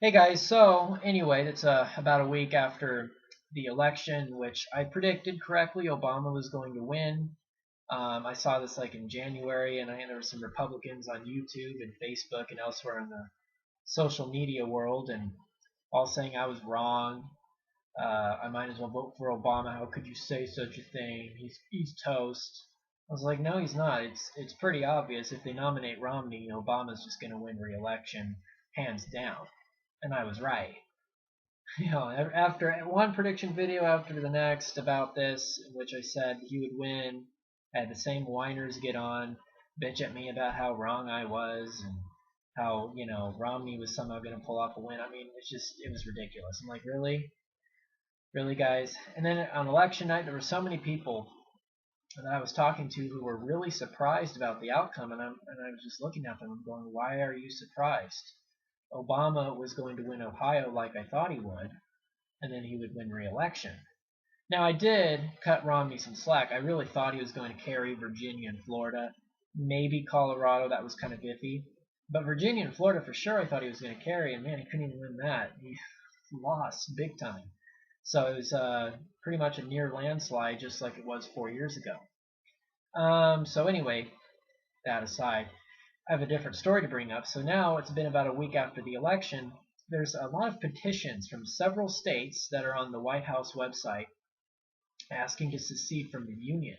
Hey guys, so anyway, it's about a week after the election, which I predicted correctly Obama was going to win. I saw this like in January, and there were some Republicans on YouTube and Facebook and elsewhere in the social media world, and all saying I was wrong. I might as well vote for Obama. How could you say such a thing? He's toast. I was like, no, he's not. It's pretty obvious. If they nominate Romney, Obama's just going to win re-election, hands down. And I was right. After one prediction video after the next about this, in which I said he would win, I had the same whiners get on, bitch at me about how wrong I was and how, Romney was somehow going to pull off a win. I mean, it was ridiculous. I'm like, really? Really, guys? And then on election night, there were so many people that I was talking to who were really surprised about the outcome, and I was just looking at them and going, why are you surprised? Obama was going to win Ohio like I thought he would, and then he would win re-election. Now, I did cut Romney some slack. I really thought he was going to carry Virginia and Florida, maybe Colorado. That was kind of iffy. But Virginia and Florida for sure I thought he was going to carry, and man, he couldn't even win that. He lost big time. So it was pretty much a near landslide, just like it was 4 years ago. So anyway, that aside, I have a different story to bring up. So now it's been about a week after the election. There's a lot of petitions from several states that are on the White House website asking to secede from the Union.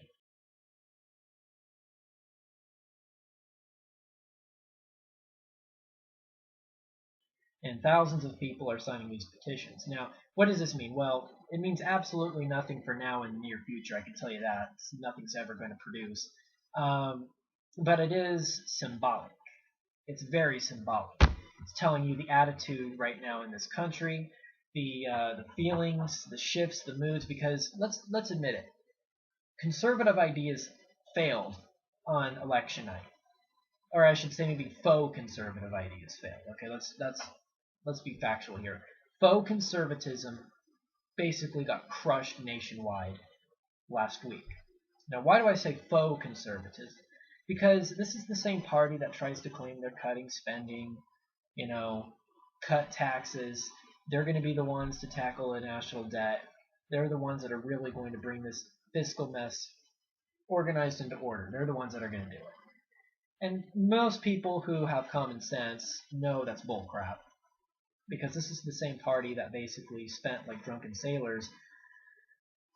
And thousands of people are signing these petitions. Now, what does this mean? Well, it means absolutely nothing for now in the near future, I can tell you that. Nothing's ever going to produce. But it is symbolic. It's very symbolic. It's telling you the attitude right now in this country, the feelings, the shifts, the moods. Because let's admit it, conservative ideas failed on election night, or I should say maybe faux conservative ideas failed. Okay, let's be factual here. Faux conservatism basically got crushed nationwide last week. Now, why do I say faux conservatism? Because this is the same party that tries to claim they're cutting spending, cut taxes. They're going to be the ones to tackle the national debt. They're the ones that are really going to bring this fiscal mess organized into order. They're the ones that are going to do it. And most people who have common sense know that's bullcrap. Because this is the same party that basically spent like drunken sailors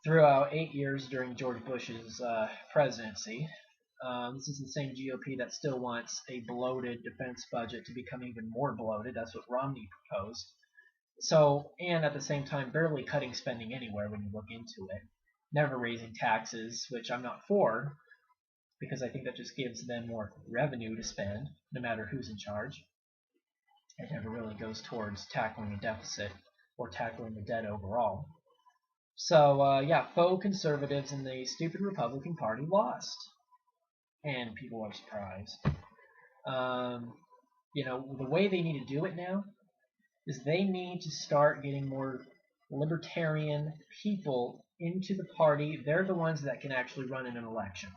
throughout 8 years during George Bush's presidency. This is the same GOP that still wants a bloated defense budget to become even more bloated. That's what Romney proposed. So, and at the same time, barely cutting spending anywhere when you look into it. Never raising taxes, which I'm not for, because I think that just gives them more revenue to spend, no matter who's in charge. It never really goes towards tackling a deficit or tackling the debt overall. So, yeah, faux conservatives in the stupid Republican Party lost. And people are surprised. The way they need to do it now is they need to start getting more libertarian people into the party. They're the ones that can actually run in an election.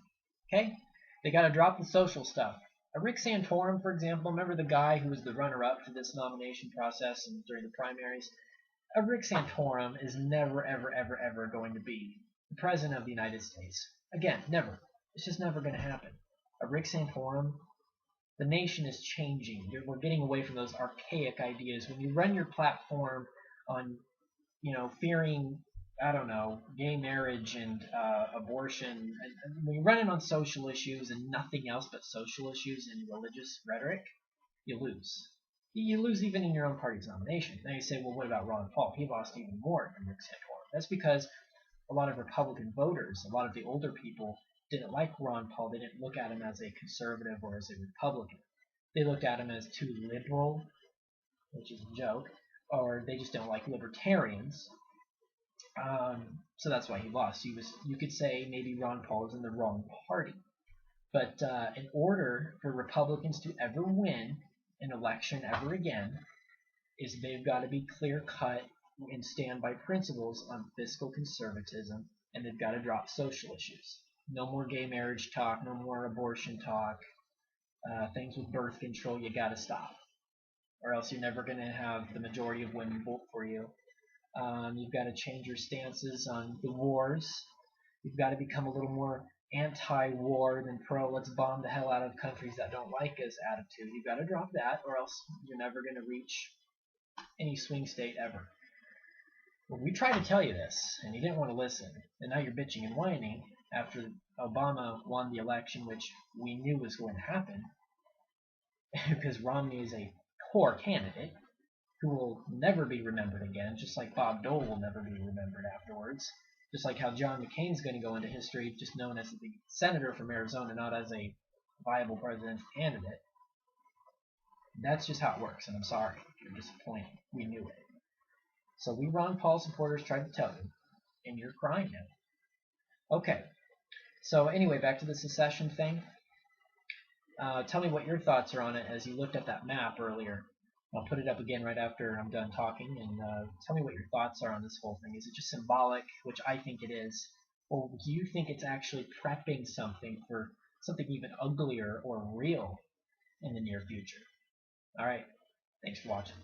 Okay? They got to drop the social stuff. Rick Santorum, for example, remember the guy who was the runner-up to this nomination process and during the primaries? Rick Santorum is never, ever, ever, ever going to be the president of the United States. Again, never. It's just never going to happen. Rick Santorum, the nation is changing. We're getting away from those archaic ideas. When you run your platform on, fearing, I don't know, gay marriage and abortion, and when you run it on social issues and nothing else but social issues and religious rhetoric, you lose. You lose even in your own party's nomination. Now you say, well, what about Ron Paul? He lost even more than Rick Santorum. That's because a lot of Republican voters, a lot of the older people, didn't like Ron Paul. They didn't look at him as a conservative or as a Republican. They looked at him as too liberal, which is a joke, or they just don't like libertarians. So that's why he lost. You could say maybe Ron Paul is in the wrong party. But in order for Republicans to ever win an election ever again, is they've got to be clear-cut and stand by principles on fiscal conservatism, and they've got to drop social issues. No more gay marriage talk, no more abortion talk, things with birth control, you got to stop. or else you're never going to have the majority of women vote for you. You've got to change your stances on the wars. You've got to become a little more anti-war than pro let's bomb the hell out of countries that don't like us attitude. You've got to drop that, or else you're never going to reach any swing state ever. Well, we tried to tell you this, and you didn't want to listen, and now you're bitching and whining after Obama won the election, which we knew was going to happen, because Romney is a poor candidate who will never be remembered again, just like Bob Dole will never be remembered afterwards, just like how John McCain's going to go into history just known as the senator from Arizona, not as a viable presidential candidate. That's just how it works, and I'm sorry if you're disappointed. We knew it. So we Ron Paul supporters tried to tell you, and you're crying now. Okay, so anyway, back to the secession thing. Tell me what your thoughts are on it as you looked at that map earlier. I'll put it up again right after I'm done talking, and tell me what your thoughts are on this whole thing. Is it just symbolic, which I think it is, or do you think it's actually prepping something for something even uglier or real in the near future? All right, thanks for watching.